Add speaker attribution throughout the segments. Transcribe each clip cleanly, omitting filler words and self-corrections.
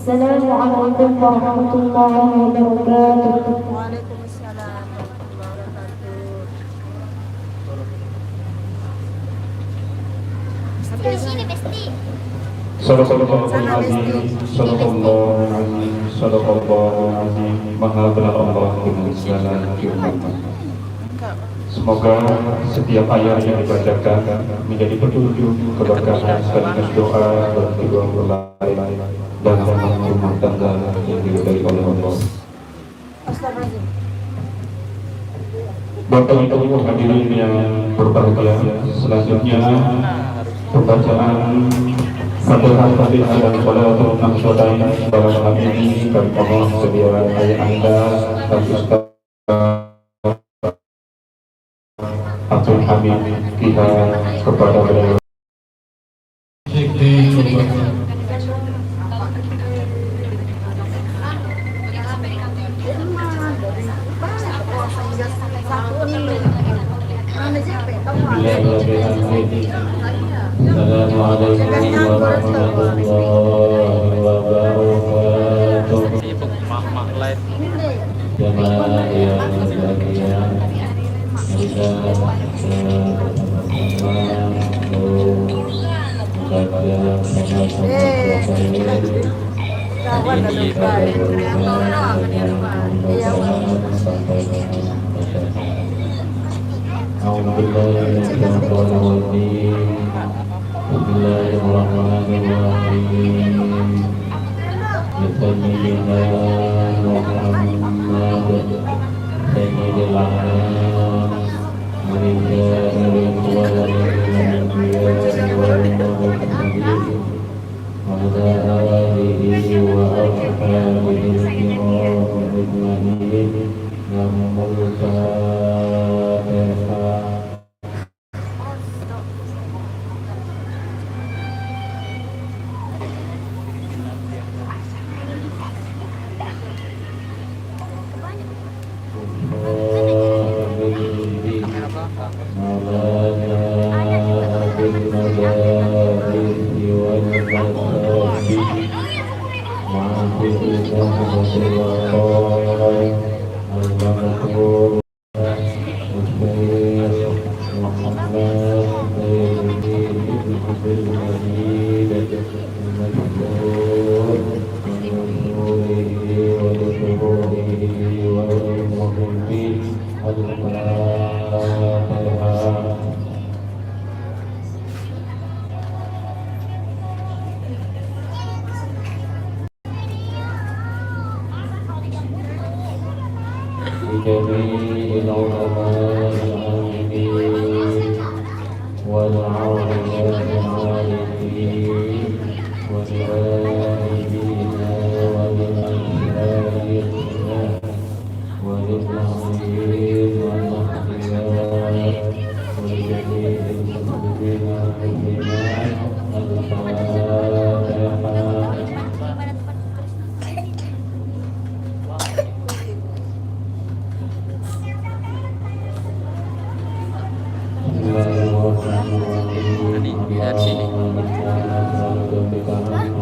Speaker 1: Assalamualaikum warahmatullahi wabarakatuh.
Speaker 2: Waalaikumsalam warahmatullahi wabarakatuh.
Speaker 3: Di sini Besti.
Speaker 4: Sadaqallahul azim, sadaqallahul azim, sadaqallahul azim. Maha benar Allah dengan segala firman. Semoga setiap ayat yang dibacakan menjadi petunjuk, keberkahan sekaligus doa bagi kedua mempelai dan rumah tangga yang diridhai oleh Allah. Bapak Ibu hadirin yang berbahagia, selanjutnya pembacaan Fatihah dan Salatul Naqsyadain dalam hal ini kami mohon sedia ayah anda dan Ustaz Abdul Hamid Kiha kepada beliau.
Speaker 3: Assalamualaikum warahmatullahi wabarakatuh.
Speaker 5: Sibuk mak-mak live.
Speaker 3: Jemaah yang berbahagia, kita Bismillahirrahmanirrahim. Sayyidina Muhammad Sayyidil Anam Malikul wal anbiya wal mursalin wa ala alihi wa ashabihi al-kiram ajma'in. Namul Fatihah.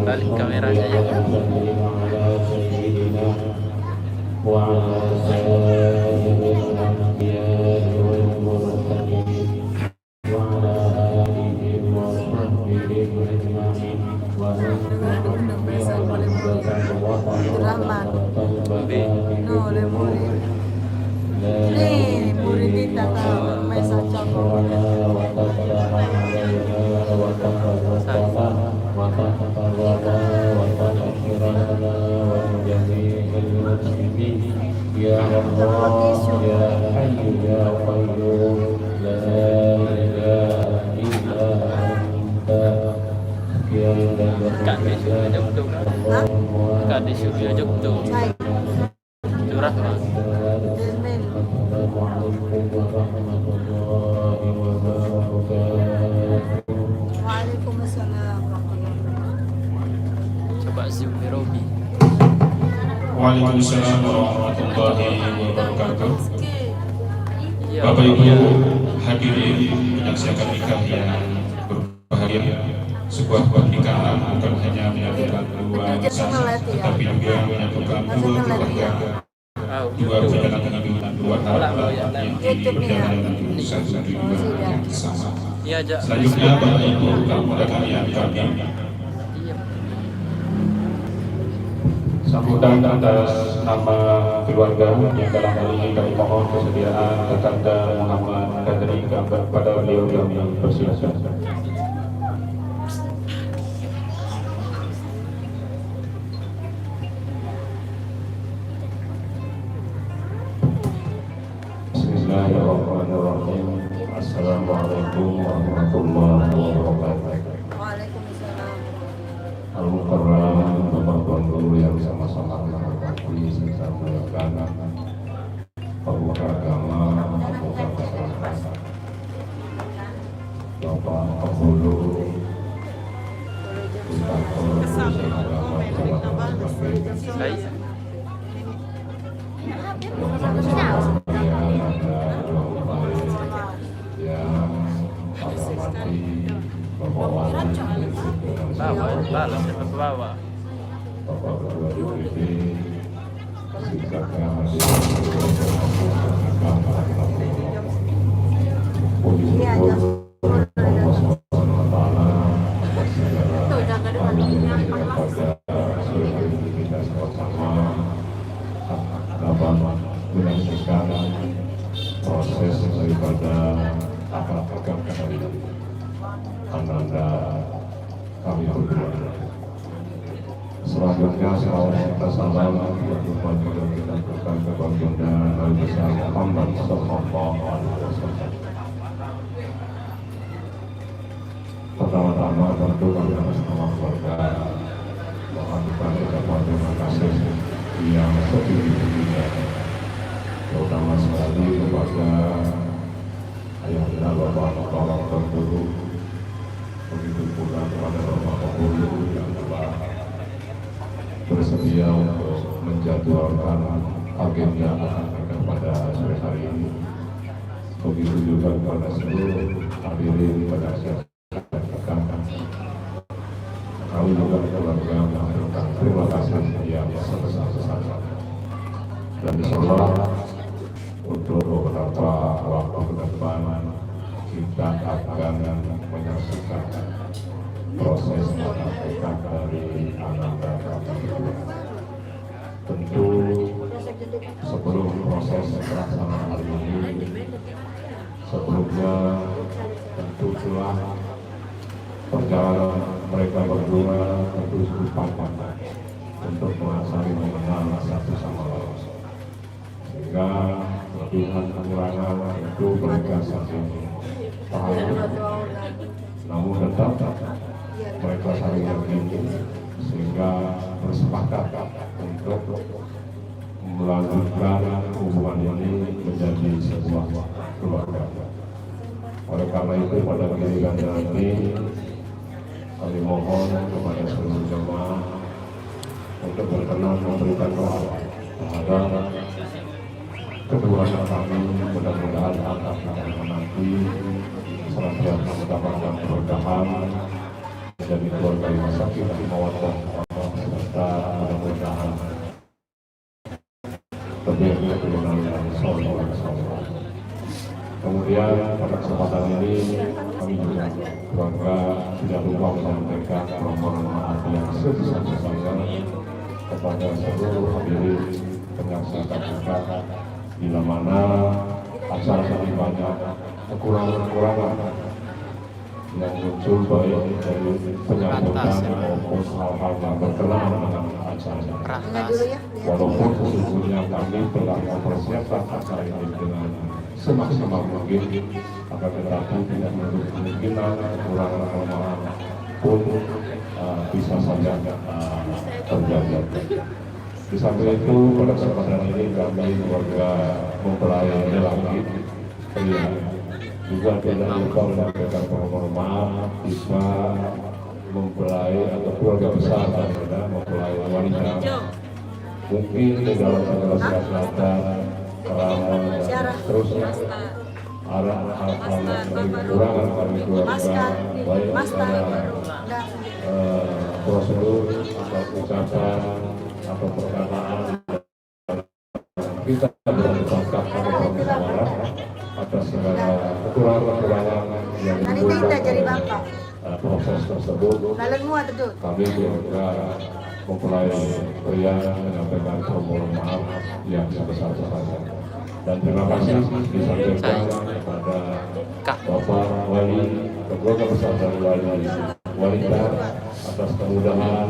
Speaker 5: Balik kameranya ya. Ya Allah ya Hayyu ya Qayyum la ilaha illa anta ya Kak Desu aja betul. Kak Desu aja betul. Curah Mas.
Speaker 2: Waalaikumsalam.
Speaker 5: Coba zoom Robi.
Speaker 4: Waalaikumsalam warahmatullahi wabarakatuh.
Speaker 5: Iya.
Speaker 4: Bapak Ibu hadirin menyaksikan nikah yang berbahagia. Sebuah pernikahan bukan hanya menyatukan dua insan, tetapi juga menyatukan dua keluarga, dua perjalanan hidup, dua harapan yang diperjalanan menuju satu tujuan yang sama.
Speaker 5: Iya aja.
Speaker 4: Selanjutnya Bapak Ibu tamu sekalian kami
Speaker 5: Iya.
Speaker 4: sambutan atas nama keluarga yang dalam hal ini kami mohon kesediaan Kakanda Muhammad Kadri kepada beliau kami persilakan. Bismillahirrahmanirrahim. Assalamualaikum warahmatullahi wabarakatuh.
Speaker 2: Waalaikumsalam.
Speaker 4: para bapak guru yang sama-sama kita hormati serta melakukan pemuka agama, pemuka masyarakat, bapak penghulu, kantor urusan agama, jabatan sebagai
Speaker 5: Saya. Bawa, balas ke bawah.
Speaker 4: Bapak Ketua DPD, sikapnya masih proses daripada akad kami ananda kami berdua. Selanjutnya selawat kita salam kita berikan kepada Baginda Nabi besar Muhammad Sallallahu Alaihi Wasallam. Pertama-tama tentu kami atas nama keluarga mohon kita ucapkan terima kasih yang setinggi-tingginya, terutama sekali kepada ayah dan bapak-bapak terguru, begitu pula kepada bapak penghulu yang telah bersedia untuk menjadwalkan agenda akan pada sore hari ini. Begitu juga kepada seluruh hadirin pada acara kami juga keluarga mengucapkan terima kasih yang sebesar-besarnya. Dan insyaallah untuk beberapa waktu ke depan kita akan menyaksikan proses akad dari ananda kami. Tentu sebelum proses terlaksana hari ini, sebelumnya tentu telah perjalanan mereka berdua tentu sepakat untuk saling mengenal satu sama lain, sehingga kelebihan kekurangan itu mereka saling paham, namun tetap mereka saling yakini sehingga bersepakat untuk melanjutkan hubungan ini menjadi sebuah keluarga. Oleh karena itu pada giliran nanti kami mohon kepada seluruh jemaah untuk berkenan memberikan doa terhadap kedua anak kami. Mudah-mudahan anak kami menanti senantiasa mendapatkan keberkahan menjadi keluarga yang sakinah mawaddah serta mudah-mudahan terjadi keturunan yang saleh. Kemudian pada kesempatan ini kami juga keluarga tidak lupa menyampaikan permohonan maaf yang sebesar-besarnya kepada seluruh hadirin penyaksikan akad, bila mana acara ini banyak kekurangan-kekurangan yang muncul baik dari penyambutan maupun hal-hal yang berkenaan dengan acara. Walaupun sesungguhnya kami telah mempersiapkan acara ini dengan semaksimal mungkin, akan tetapi tidak menutup kemungkinan kekurangan pun bisa saja terjadi. Di samping itu pada kesempatan ini kami keluarga mempelai lagi juga tidak lupa menyampaikan permohonan maaf bisa mempelai atau keluarga besar dan mempelai wanita mungkin di dalam segala kesehatan keramat dan seterusnya ada hal-hal yang kekurangan kami keluarga baik pada prosedur atau ucapan atau perkataan kita bersepakat pada permusyawarah atas segala kekurangan yang menimbulkan proses tersebut. Kami juga mempelai pria menyampaikan permohonan maaf yang sebesar-besarnya. Dan terima kasih disampaikan kepada Bapak Wali atau keluarga besar dari Wali wanita atas kemudahan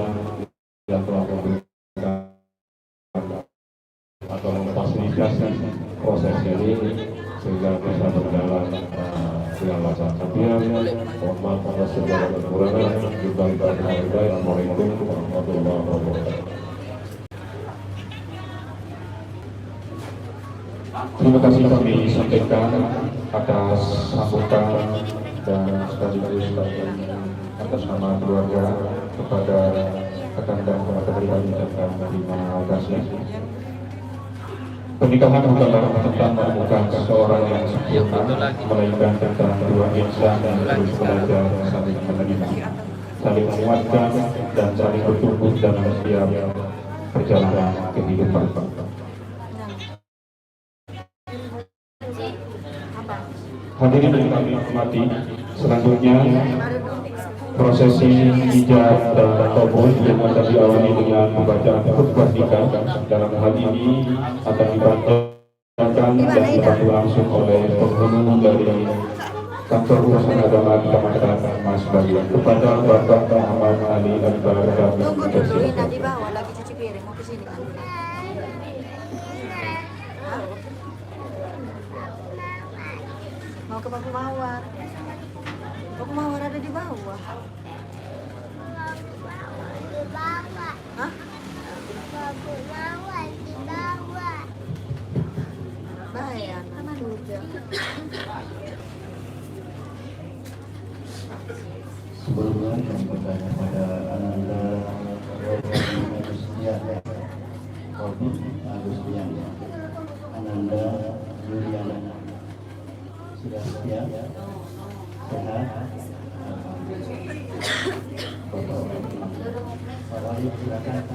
Speaker 4: yang telah memberikan atau memfasilitasi proses ini sehingga bisa berjalan dengan lancar. Mohon maaf atas segala kekurangan. Kita hargai. Assalamualaikum warahmatullahi wabarakatuh. Terima kasih kami sampaikan atas sambutan dan sekaligus atas nama keluarga kepada rekan dan kami ucapkan terima kasih. Pernikahan bukanlah tentang menemukan seseorang yang sempurna, melainkan tentang dua insan yang terus belajar saling menerima, saling menguatkan, dan saling bertumbuh dalam setiap perjalanan kehidupan. Hadirin yang kami hormati, selanjutnya prosesi ijab dan kabul yang akan diawali dengan pembacaan khutbah nikah. Dalam hal ini akan dibacakan dan dibantu langsung oleh penghulu dari kantor urusan agama Kecamatan Mas Bayu kepada Bapak Muhammad Ali Akbar kami persilakan.
Speaker 2: Di bawah lagi cuci piring mau kesini kan? Mau ke Paku Mawar. Paku Mawar ada di bawah. Hah? Bahaya anak juga.
Speaker 3: Sebelumnya kami bertanya pada Ananda Agustiana, Robi Agustiana, Ananda Juliana, sudah siap? Sehat? Bapak silakan.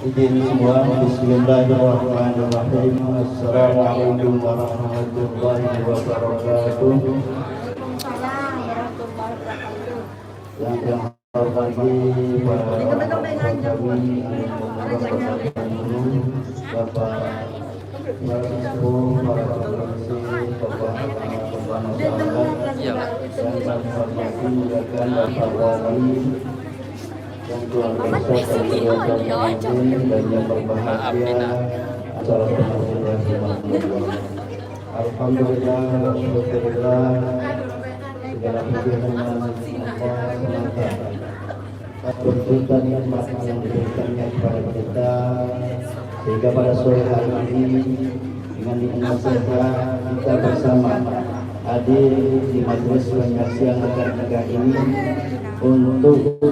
Speaker 3: Izin semua, bismillahirrahmanirrahim. Assalamualaikum warahmatullahi wabarakatuh. Yang hormati para kami, Bapak Marhum, para komisi, Bapak masyarakat, yang kami hormati rekan Bapak Wali, yang keluarga besar dan yang berbahagia acara pengajian Alhamdulillah, alhamdulillah, segala puji hanya Allah semata. Tuntutan nikmat yang diberikannya kepada kita, sehingga pada sore hari ini dengan nikmat sehat kita bersama hadir di majelis penyaksian akad nikah ini untuk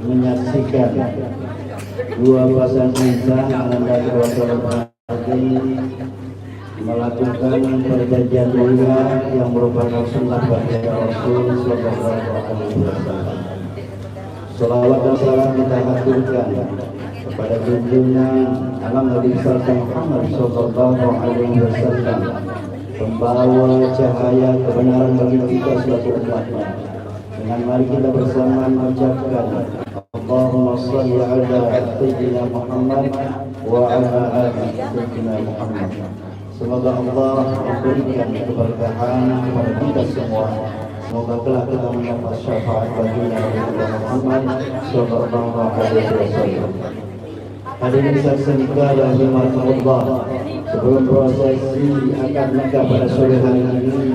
Speaker 3: menyaksikan dua pasangan insan Ananda Keluarga melakukan perjanjian mulia yang merupakan sunnah baginda Rasul Sallallahu Alaihi Wasallam. Salawat dan salam kita haturkan kepada junjungan alam Nabi Muhammad Sallallahu Alaihi Wasallam, pembawa cahaya kebenaran bagi kita sebagai umatnya. Dengan mari kita bersama mengucapkan Allahumma shalli ala sayyidina Muhammad wa ala ali sayyidina Muhammad. Semoga Allah memberikan keberkahan kepada kita semua. Semoga kelak kita mendapat syafaat baginda Muhammad sallallahu alaihi wasallam. Hadirin saksikan yang dirahmati Allah, sebelum prosesi akad nikah pada sore hari ini,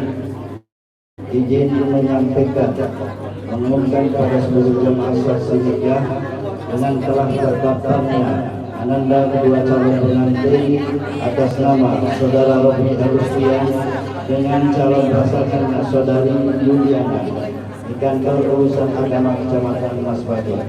Speaker 3: izin menyampaikan mengumumkan kepada seluruh jemaah saksi nikah dengan telah tertapkannya Ananda kedua calon pengantin atas nama Saudara Robi Agustian dengan calon pasangan Saudari Juliana di kantor urusan agama Kecamatan Mas Bayu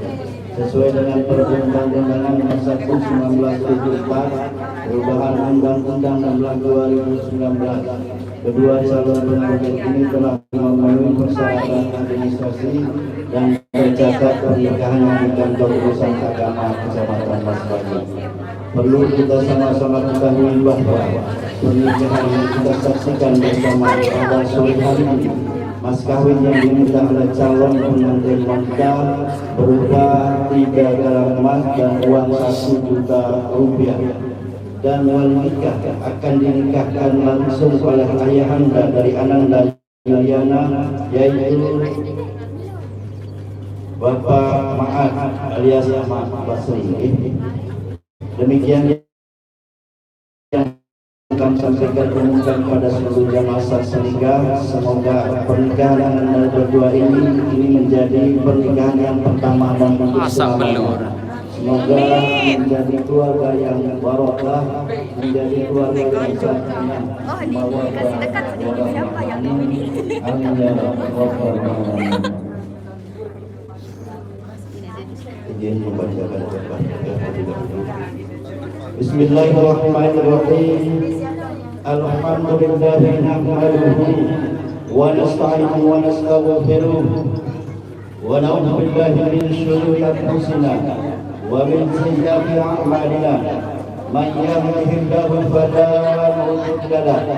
Speaker 3: sesuai dengan Perundang-Undangan Nomor 1 1974 perubahan Undang-Undang 16 2019. Kedua calon pengantin ini telah memenuhi persyaratan administrasi dan tercatat pernikahannya di kantor urusan agama Kecamatan Mas Bayu. Perlu kita sama-sama ketahui bahwa pernikahan yang kita saksikan bersama pada sore hari ini Mas kawin yang diminta oleh calon pengantin wanita berupa 3 gram emas dan uang 1 juta rupiah. Dan wali nikah akan dinikahkan langsung oleh ayahanda dari Ananda Juliana, yaitu Bapak Ma'ad alias Ahmad Basri. Demikian yang akan sampaikan umumkan pada seluruh jamaah senikah. Semoga pernikahan anda berdua ini menjadi pernikahan yang pertama dan selamanya. Semoga menjadi keluarga yang barokah, menjadi keluarga yang sakinah.
Speaker 2: Oh, dikasih dekat sedikit siapa yang ini?
Speaker 3: Amin ya rabbal alamin. Izin membacakan Bismillahirrahmanirrahim. Alhamdulillahi nahmaduhu wa nasta'inuhu wa nastaghfiruh wa na'udzu billahi min shururi anfusina wa min sayyiati a'malina. Man yahdihillahu fala mudilla lahu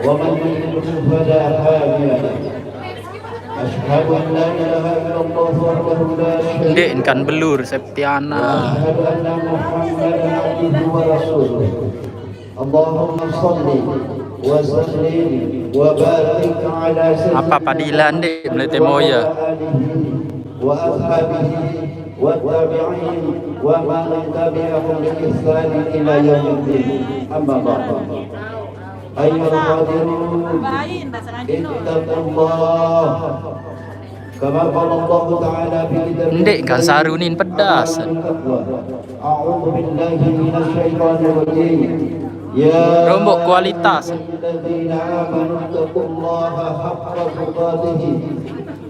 Speaker 3: wa man yudlil fala hadiya lahu. Asyhadu an la ilaha illallah wahdahu la syarika
Speaker 5: Dek kan belur Septiana.
Speaker 3: Asyhadu anna Muhammadan abduhu wa rasuluh. Allahumma shalli wa sallim wa barik ala sayyidina
Speaker 5: Apa padilan dek melete moya.
Speaker 3: wa ashabihi wa tabi'in wa man tabi'ahum bi ihsan ila yaumiddin. Amma ba'du. Ayyuhal hadirun, ittaqullah kama qala Allah Ta'ala fi kitabih.
Speaker 5: Ndek kan sarunin pedas.
Speaker 3: A'udzu billahi minasy syaithanir rajim. Ya
Speaker 5: Rombok kualitas.
Speaker 3: ayyuhalladzina amanu taqullaha haqqa tuqatih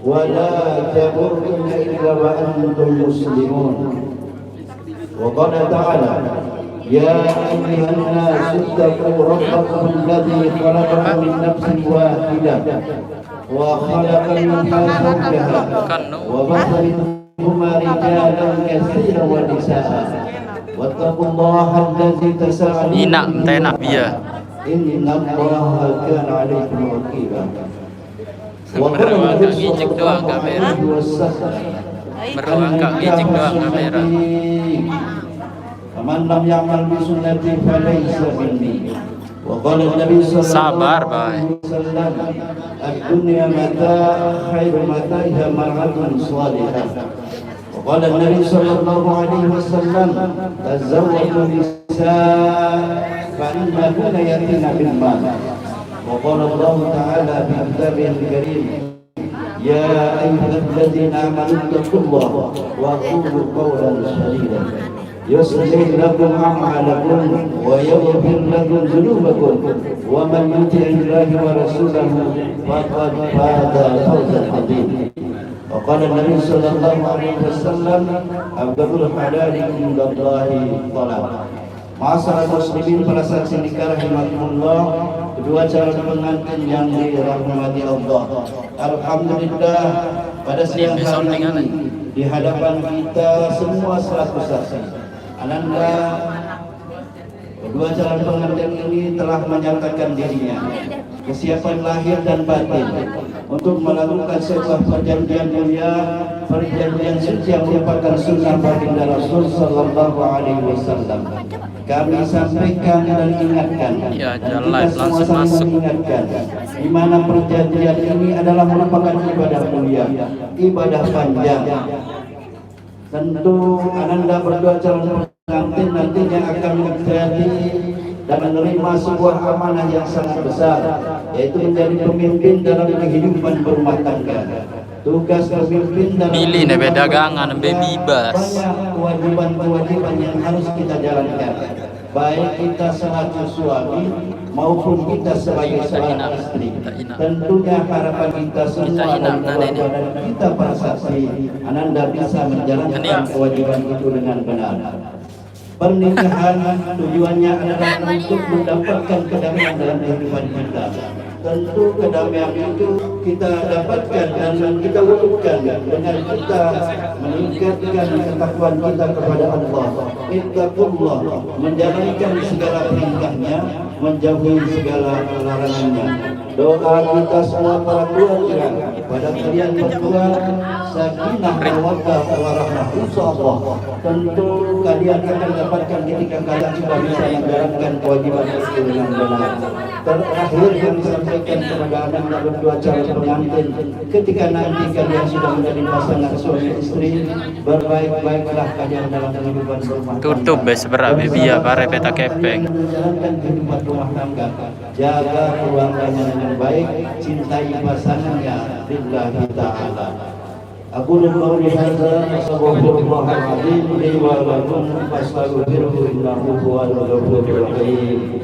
Speaker 3: wa la tamutunna illa wa antum muslimun. Wa qala ta'ala ya ayyuhan nasu taqu rabbakum alladzi khalaqakum min nafsin wahidah wa khalaqa minha zawjaha wa batha minhuma rijalan katsiran wa nisaa'a wattaqullaha alladzi tasaaluna
Speaker 5: Inak tenak biya.
Speaker 3: innallaha kana 'alaikum raqiba.
Speaker 5: Meruang kak gijik doang kamera. Meruang kak gijik doang kamera.
Speaker 3: Man lam ya'mal bi sunnati falaysa minni. Wa qala an-nabi
Speaker 5: Sabar,
Speaker 3: sallallahu
Speaker 5: Bay.
Speaker 3: alaihi wasallam, ad-dunya mata' khairu mata'iha mar'atun salihah. Wa qala an-nabi sallallahu alaihi wasallam, tazawwaju nisa' fa innahunna yatina bil mal. Wa qala Allah ta'ala fi kitabihil karim, ya ayyuhalladzina amanu taqullaha wa qulu qawlan sadida يصلح لكم أعمالكم ويغفر لكم ذنوبكم ومن يطع الله ورسوله فقد فاز فوزا عظيما. وقال النبي صلى الله عليه وسلم أفضل الحلال عند الله الطلاق. Ma'asyiral muslimin, para saksi nikah rahimakumullah, kedua calon pengantin yang dirahmati Allah. Alhamdulillah, pada siang hari ini di hadapan kita semua selaku saksi, Ananda kedua calon pengantin ini telah menyatakan dirinya kesiapan lahir dan batin untuk melakukan sebuah perjanjian mulia, perjanjian suci yang merupakan sunnah baginda Rasul sallallahu alaihi wasallam. Kami sampaikan dan ingatkan,
Speaker 5: Ya,
Speaker 3: dan
Speaker 5: jalan
Speaker 3: kita
Speaker 5: langsung
Speaker 3: sama-sama
Speaker 5: masuk.
Speaker 3: mengingatkan di mana perjanjian ini adalah merupakan ibadah mulia, ibadah panjang. Tentu Ananda berdua calon pengantin nantinya akan menjadi dan menerima sebuah amanah yang sangat besar, yaitu menjadi pemimpin dalam kehidupan berumah tangga. Tugas pemimpin dalam
Speaker 5: Pilih nih dagangan bebas.
Speaker 3: banyak kewajiban-kewajiban yang harus kita jalankan, baik kita selaku suami maupun kita sebagai seorang istri. Tentunya harapan kita semua dan keluarga dan kita para saksi, Ananda bisa menjalankan kewajiban itu dengan benar. Pernikahan tujuannya adalah untuk mendapatkan kedamaian dalam kehidupan kita. Tentu kedamaian itu kita dapatkan dan kita wujudkan dengan kita meningkatkan ketakwaan kita kepada Allah. Ittaqullah, menjalankan segala perintahnya, menjauhi segala larangannya. Doa kita semua para keluarga pada kalian berdua, sakinah mawaddah warahmah insyaallah. Tentu kalian akan dapatkan ketika kalian sudah bisa menjalankan kewajiban itu dengan benar. Terakhir yang disampaikan kepada anak berdua calon pengantin, ketika nanti kalian sudah menjadi pasangan suami istri, berbaik-baiklah kalian dalam kehidupan rumah tangga.
Speaker 5: Tutup beseberak biya pare peta kepeng.
Speaker 3: Menjalankan kehidupan rumah tangga, jaga keluarganya dengan baik, cintai pasangannya lillahi ta'ala. Aku qauli hadza astaghfirullahaladzim li wa lakum fastaghfiruhu innahu huwal ghafurur rahim.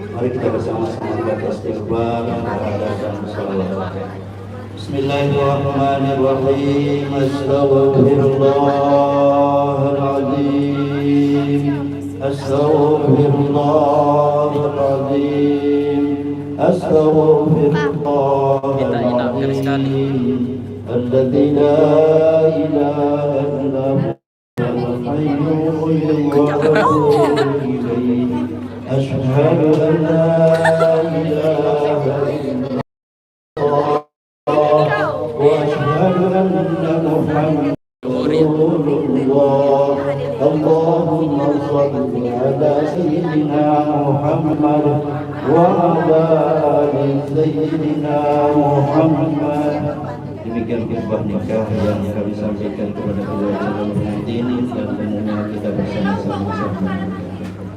Speaker 3: Mari kita bersama-sama membaca istighfar dan salawat. Bismillahirrahmanirrahim. Astaghfirullahaladzim. Astaghfirullahaladzim. Astaghfirullahaladzim. Alladzi la ilaha illa huwal hayyul qayyum. Asyhadu an la ilaha illallah wa asyhadu anna Muhammadan rasulullah. Allahumma shalli ala sayyidina Muhammad wa ala ali sayyidina Muhammad. Demikian khutbah nikah yang kami sampaikan kepada kedua calon pengantin dan umumnya kita bersama-sama.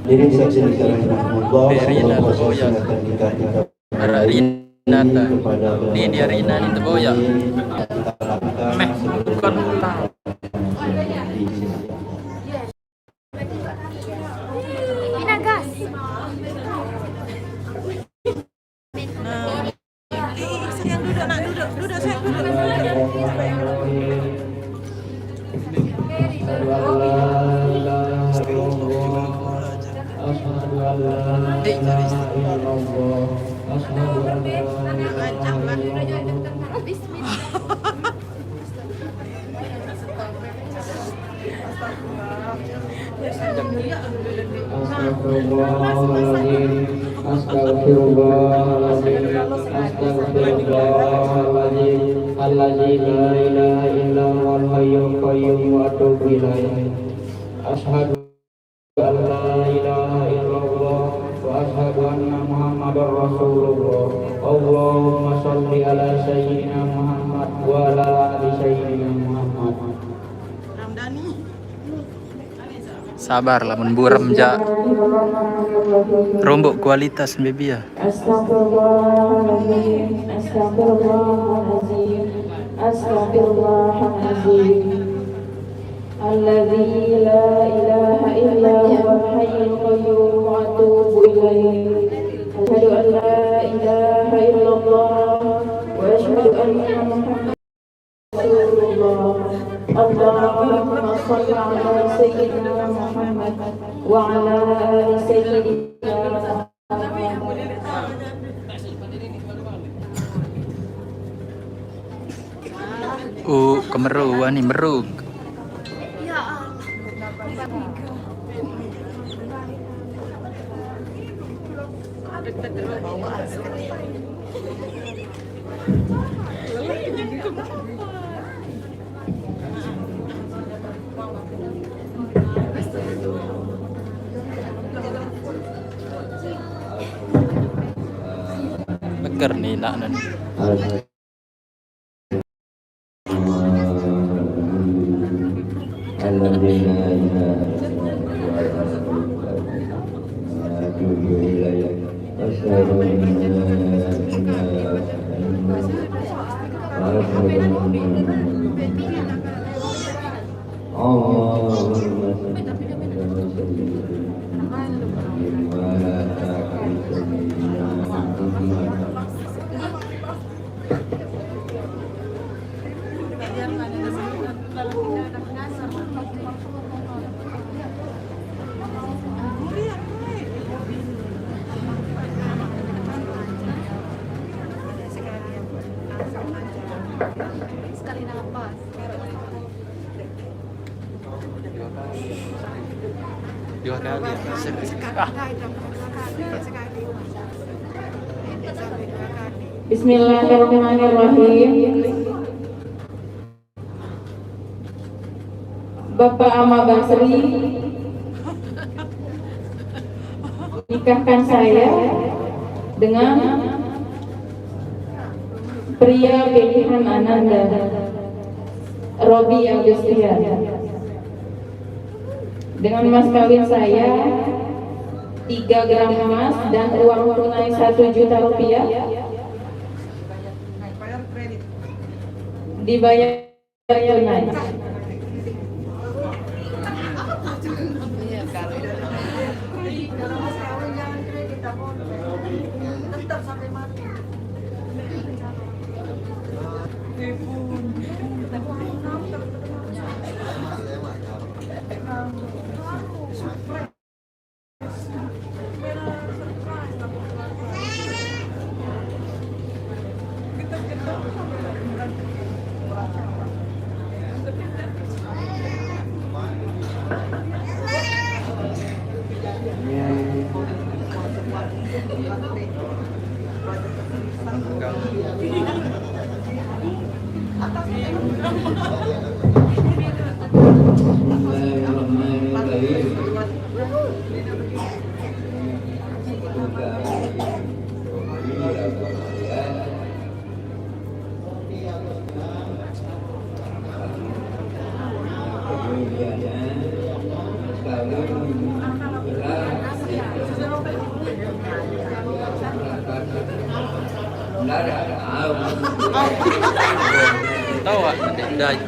Speaker 3: Diri saksi nikah rahimahullah, semoga persilakan nikah kita kepada
Speaker 5: Ini Rina itu boya. Meh, bukan
Speaker 2: Pinagas. Sayang duduk nak duduk sayang duduk.
Speaker 6: Astagfirullahaladzim. Alladzi la ilaha illa huwal hayyul qayyum wa atubu ilaih. Asyhadu an la ilaha illallah wa asyhadu anna Muhammadar Rasulullah. Allahumma shalli ala sayyidina Muhammad wa ala ali sayyidina Muhammad.
Speaker 5: sabar lamun buram ja rombok kualitas bebia.
Speaker 1: Astagfirullahaladzim, astagfirullahaladzim, astagfirullahaladzim. Alladzi la ilaha illa huwal hayyul qayyum wa atubu ilaih. Asyhadu an la ilaha illallah wa asyhadu anna Muhammadan Rasulullah. Allahumma shalli ala sayyidina Muhammad wa ala ali sayyidina Muhammad.
Speaker 5: Kemeruan nih merug. Beker nih nak nan.
Speaker 2: Sekali nafas.
Speaker 5: Dua kali.
Speaker 2: Sekali.
Speaker 1: Bismillahirrahmanirrahim. Bapak Ama Basri nikahkan saya dengan pria pilihan Ananda, Robi Agustian. Dengan mas kawin saya 3 gram emas dan uang tunai 1 juta rupiah dibayar tunai.
Speaker 5: Tahu ah, udah.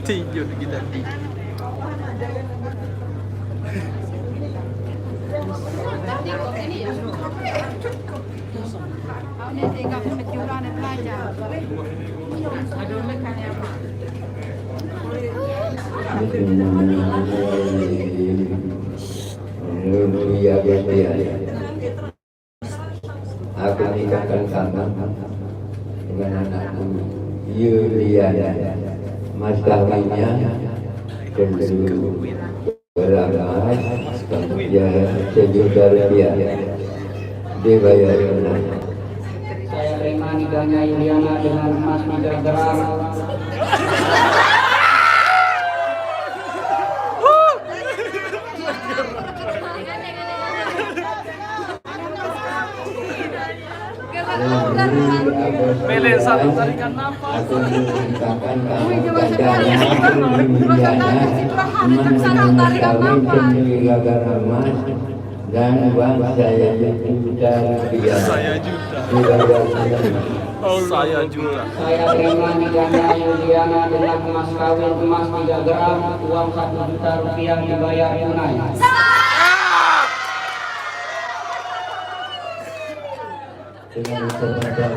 Speaker 5: Tidur kita di.
Speaker 3: Aku nikahkan kamu dengan anakku Yuliana. Mas kawinnya tentu beramal kemudian 1 juta rupiah dibayar tunai.
Speaker 6: Saya terima nikahnya Yuliana dengan emas 3 gram.
Speaker 5: Pilih satu tarikan nafas.
Speaker 3: Aku mengucapkan kamu kepadanya Yuliana mengenai kawin penyelenggara emas dan uang saya juta rupiah.
Speaker 5: Saya juta.
Speaker 3: Dibayar tunai.
Speaker 5: Saya juta.
Speaker 6: Saya terima nikahnya Yuliana dengan emas kawin emas 3 gram, uang 1 juta rupiah dibayar tunai.
Speaker 3: Dengan sebentar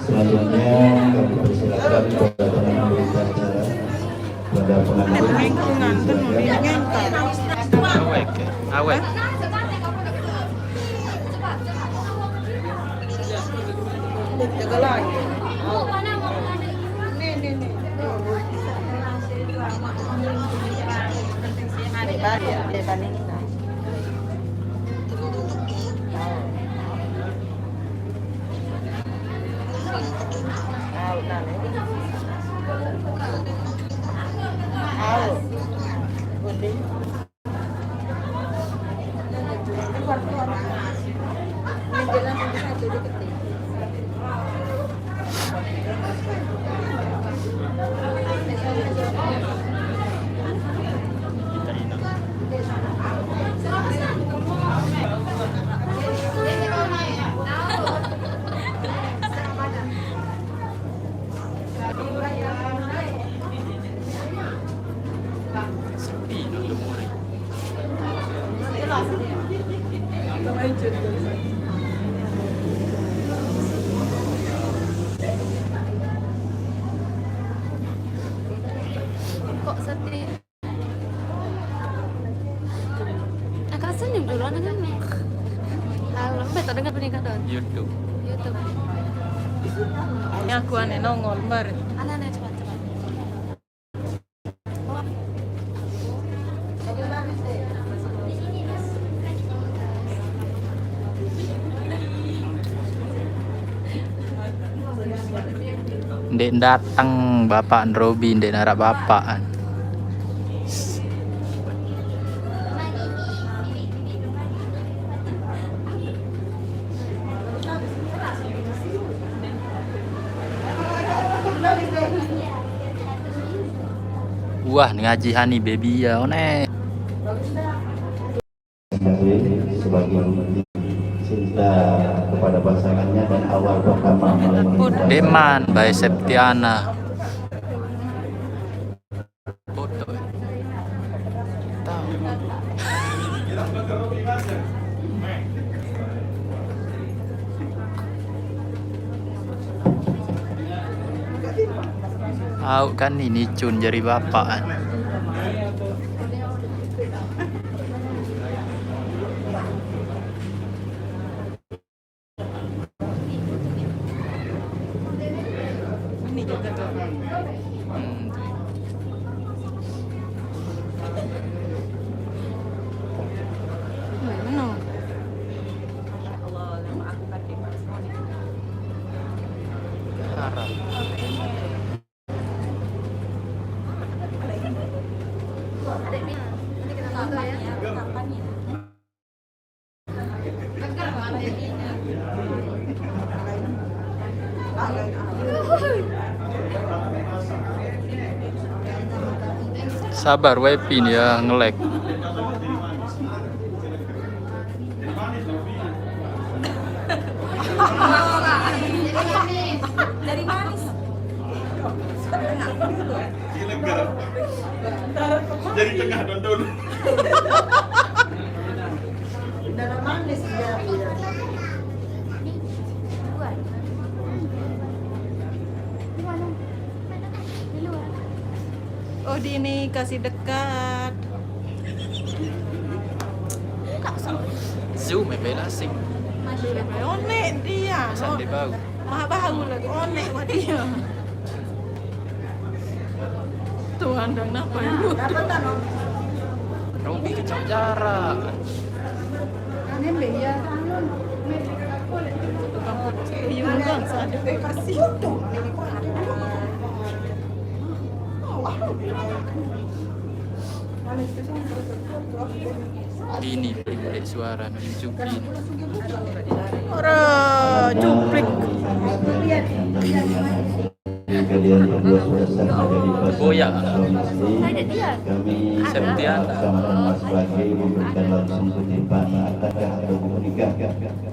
Speaker 3: selanjutnya kami persilakan kepada pengambil acara pada pengambil
Speaker 5: Awek, awek.
Speaker 2: Jaga lagi. Nih,
Speaker 5: Sepi no lumuri.
Speaker 7: Kok sepi? Agak senyum dulu anak kan. Halo, betul dengan peningkatan
Speaker 5: YouTube.
Speaker 7: YouTube.
Speaker 2: Yang aku aneh nongol bar.
Speaker 7: Anak-anak cepat.
Speaker 5: Ndek datang bapak Robi, ndek narak bapak. Wah, ngaji hani baby ya, one.
Speaker 3: Sebagai bukti cinta kepada pasangannya dan awal pertama mulai
Speaker 5: Deman by Septiana. Foto. Tahu. Tahu kan ini cun jari bapak.
Speaker 2: Ini juga tuh. Mana? Allah, aku kaki
Speaker 5: Harap.
Speaker 7: Nanti kita foto ya. Kapan ya?
Speaker 5: Sabar Wepin ya ngelek.
Speaker 7: Dari manis.
Speaker 4: Jadi tengah nonton.
Speaker 2: Darah manis ya. Oh, di ini kasih dekat.
Speaker 5: Zoom bela sing.
Speaker 2: Onek dia.
Speaker 5: Pesan di bau.
Speaker 2: Mah bau lagi onek mah dia. Tuhan dan apa itu?
Speaker 5: Robi kecap jarak.
Speaker 2: Iya kan, ada kasih.
Speaker 5: Ini pendek suara mencupin.
Speaker 2: Ora cuplik.
Speaker 3: Kalian berdua sudah sah ada di
Speaker 5: Goyak.
Speaker 3: Kami
Speaker 5: Septiana.
Speaker 3: bersama dan Mas Bagi memberikan langsung kutipan akad atau menikah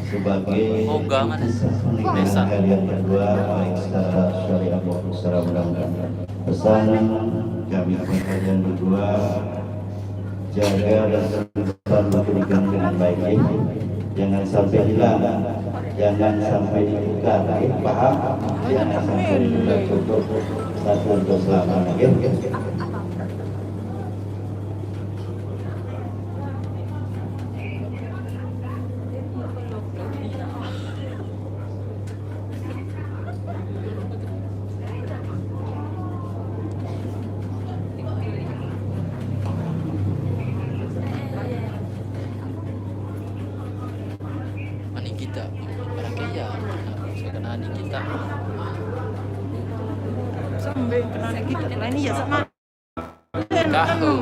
Speaker 3: sebagai
Speaker 5: Ogangan
Speaker 3: pernikahan
Speaker 5: desa.
Speaker 3: kalian berdua baik secara syariah maupun secara undang-undang. Pesanan kami kepada kalian berdua, jaga dan teruskan pernikahan dengan baik, jangan sampai hilang, jangan sampai ditukar, paham? Jangan sampai ditukar cukup satu untuk selamanya.
Speaker 5: Ani kita, orang kaya. Sekarang ani kita.
Speaker 2: Sampai kena kita. Lah ini ya sama. Kan
Speaker 5: Kahu.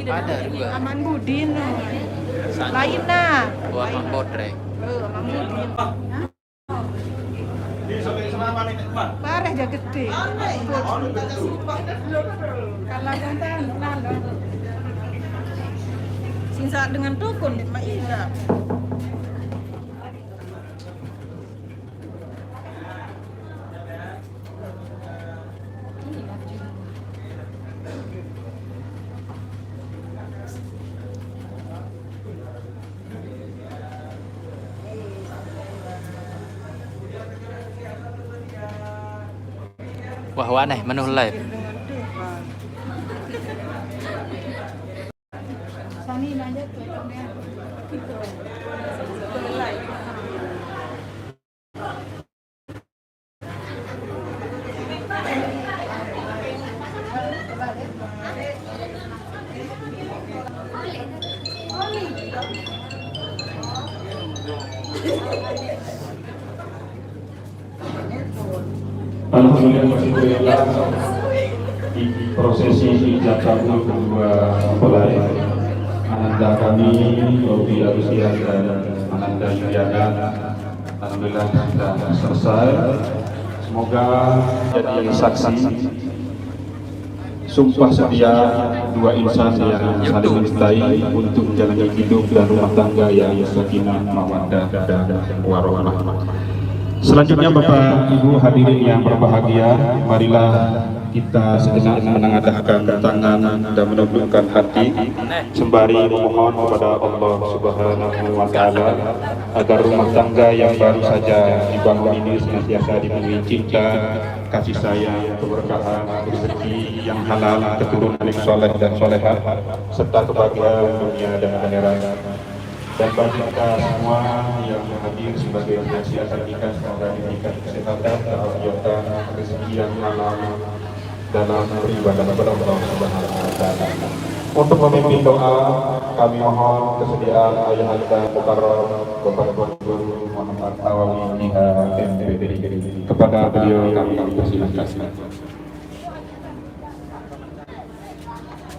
Speaker 5: Ada dua.
Speaker 2: Aman Budin.
Speaker 5: Satu.
Speaker 2: Lain nah.
Speaker 5: Buah Mambodrek.
Speaker 2: Aman Budin. Parah aja gede. Kalau jantan, Sinsa dengan dukun, Mak Ida.
Speaker 5: Wah waneh menu live.
Speaker 2: Sani nanya tuh.
Speaker 4: Alhamdulillah di prosesi ijab kabul kedua mempelai ananda kami Robi Arusian dan ananda Yuliana alhamdulillah sudah selesai. Semoga jadi saksi sumpah setia dua insan yang saling mencintai untuk menjalani hidup dan rumah tangga yang sakinah mawaddah dan warahmah. Selanjutnya Bapak Ibu hadirin yang berbahagia, marilah kita sejenak menengadahkan tangan dan menundukkan hati sembari memohon kepada Allah Subhanahu wa Ta'ala agar rumah tangga yang baru saja dibangun ini senantiasa dipenuhi cinta, kasih sayang, keberkahan, rezeki yang halal, keturunan yang soleh dan solehah, serta kebahagiaan dunia dan akhirat. Dan bagi kita semua yang hadir sebagai saksi akan nikah, semoga diberikan kesehatan, kebahagiaan, rezeki yang halal dalam beribadah kepada Allah Subhanahu wa Ta'ala. Untuk memimpin doa, kami mohon kesediaan Ayah Anda Mukarram Bapak Guru Muhammad Nawawi IH MPD. Kepada beliau kami persilahkan.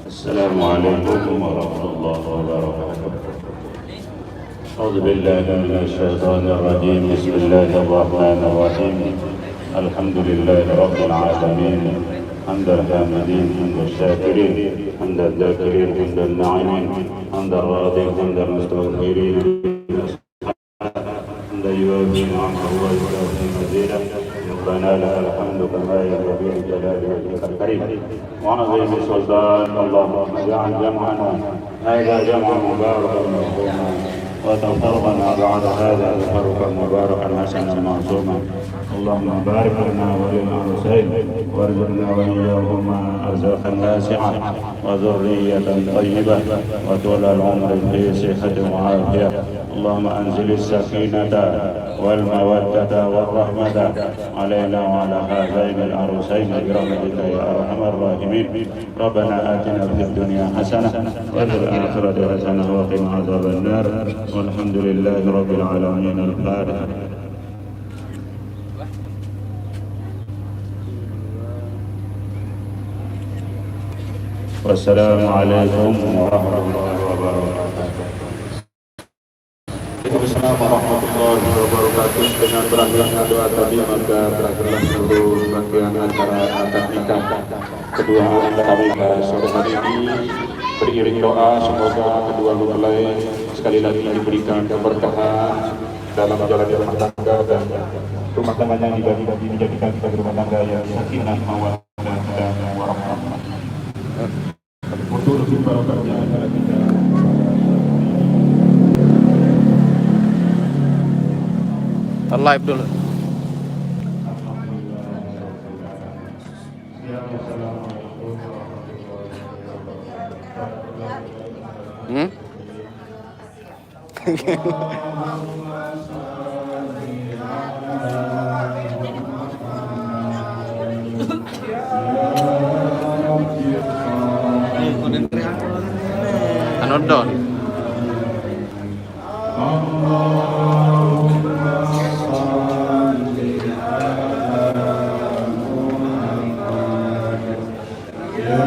Speaker 3: Assalamualaikum warahmatullahi wabarakatuh. أعوذ بالله من الشيطان الرجيم بسم الله الرحمن الرحيم الحمد لله رب العالمين حمد الحامدين حمد الشاكرين حمد الذاكرين حمد الناعمين حمد الراضين حمد المستغفرين حمد يوافي نعمه ويكافئ مزيدا ربنا لك الحمد كما ينبغي لجلال وجهك الكريم وعظيم سلطان اللهم اجعل جمعنا هذا جمعا مباركا مرحوما وتفرقنا بعد هذا تفرقا مباركا حسنا معصوما اللهم بارك لنا وللعروسين وارزقنا واياهما ارزاقا واسعه وذريه طيبه وطول العمر في صحه وعافيه اللهم انزل السكينه والموده والرحمه علينا وعلى هذين العروسين برحمتك يا ارحم الراحمين ربنا اتنا في الدنيا حسنه وفي الاخره حسنه وقنا عذاب النار والحمد لله رب العالمين. الفاتحه. Wassalamualaikum warahmatullahi wabarakatuh. Waalaikumsalam warahmatullahi wabarakatuh. Dengan berakhirnya doa tadi maka berakhirlah seluruh rangkaian acara akad nikah kedua anak kami pada sore hari ini. Beriring doa semoga kedua mempelai sekali lagi diberikan keberkahan dalam menjalani rumah tangga dan rumah tangganya dibagi-bagi menjadikan sebagai rumah tangga yang sakinah mawaddah dan warahmah. Untuk lebih barokahnya acara kita.
Speaker 5: Live dulu. Anodon.
Speaker 3: Ya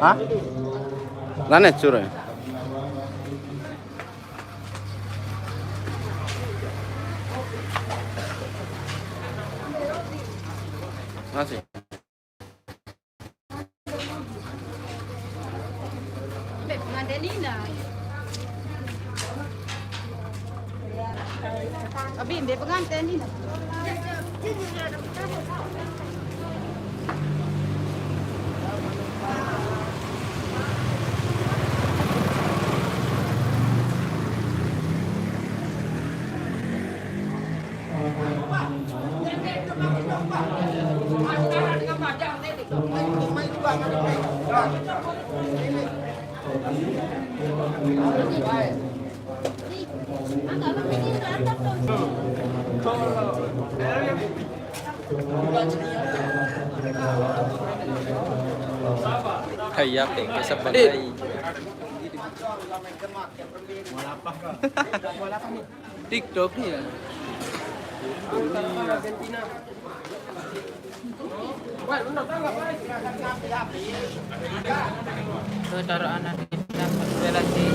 Speaker 8: Hah? Lanet suruh. Masih.
Speaker 2: Abi, hindi pengantin ini.
Speaker 5: Kayak ke sebagai TikTok nih ya. Taruh anak relasi.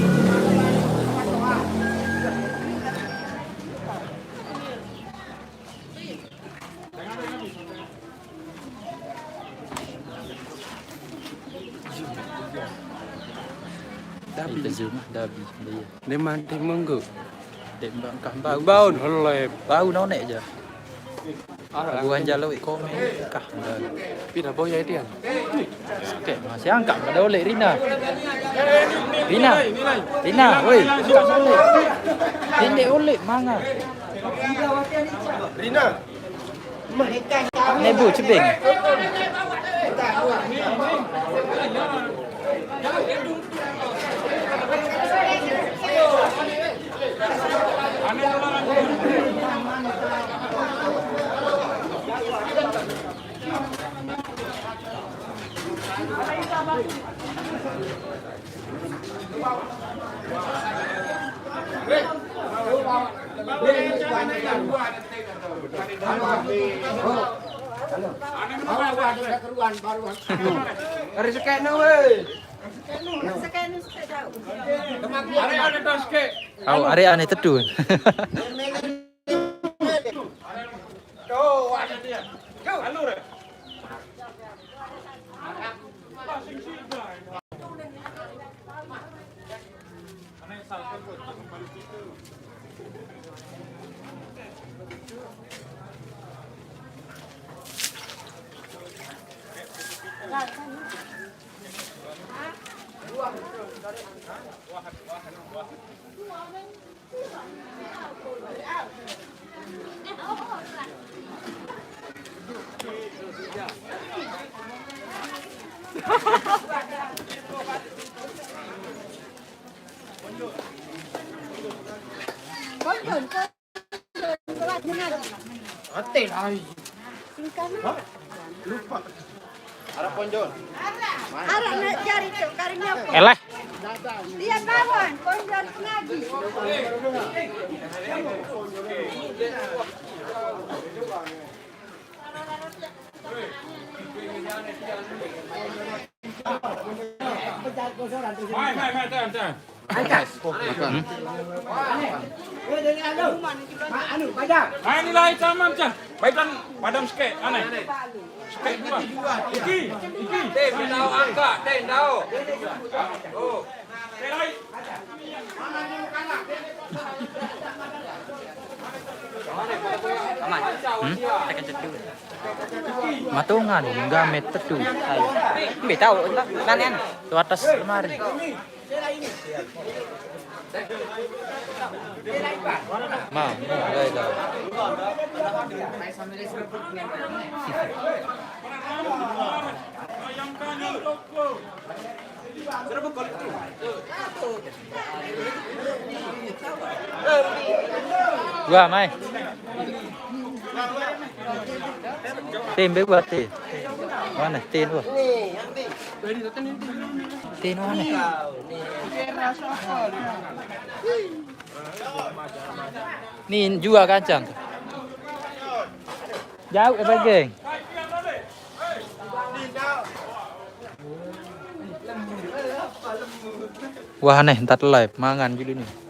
Speaker 5: Dabi terjemah dabi dia.
Speaker 8: Dia mati menggu.
Speaker 5: Tembak kah
Speaker 8: Bau oleh.
Speaker 5: bau nonek aja. Bukan jalur komen kah.
Speaker 8: Pina boya itu kan.
Speaker 5: Oke, masih angkat pada oleh Rina. Rina, woi. Ini oleh manga.
Speaker 8: Rina.
Speaker 5: Nebu cepeng.
Speaker 8: Hari sekena weh.
Speaker 5: Kau area aneh teduh.
Speaker 2: Arah nak cari tu, karena apa?
Speaker 5: Eleh.
Speaker 2: Dia kawan, konjol ngaji.
Speaker 9: Ini lah caman cah. Baikan padam sikit aneh. Sikit dua. Iki. Teh tahu angka, teh tahu. Oh. Teh lai.
Speaker 5: Tekan teduh. Matungan enggak meter tuh. Mbak tahu nanen di atas lemari. Mau, enggak tahu. Gua mai. Tim buat tim. Mana tim gua? Tim mana? Nih juga kacang. Jauh apa geng? Wah aneh, entar live mangan gitu nih.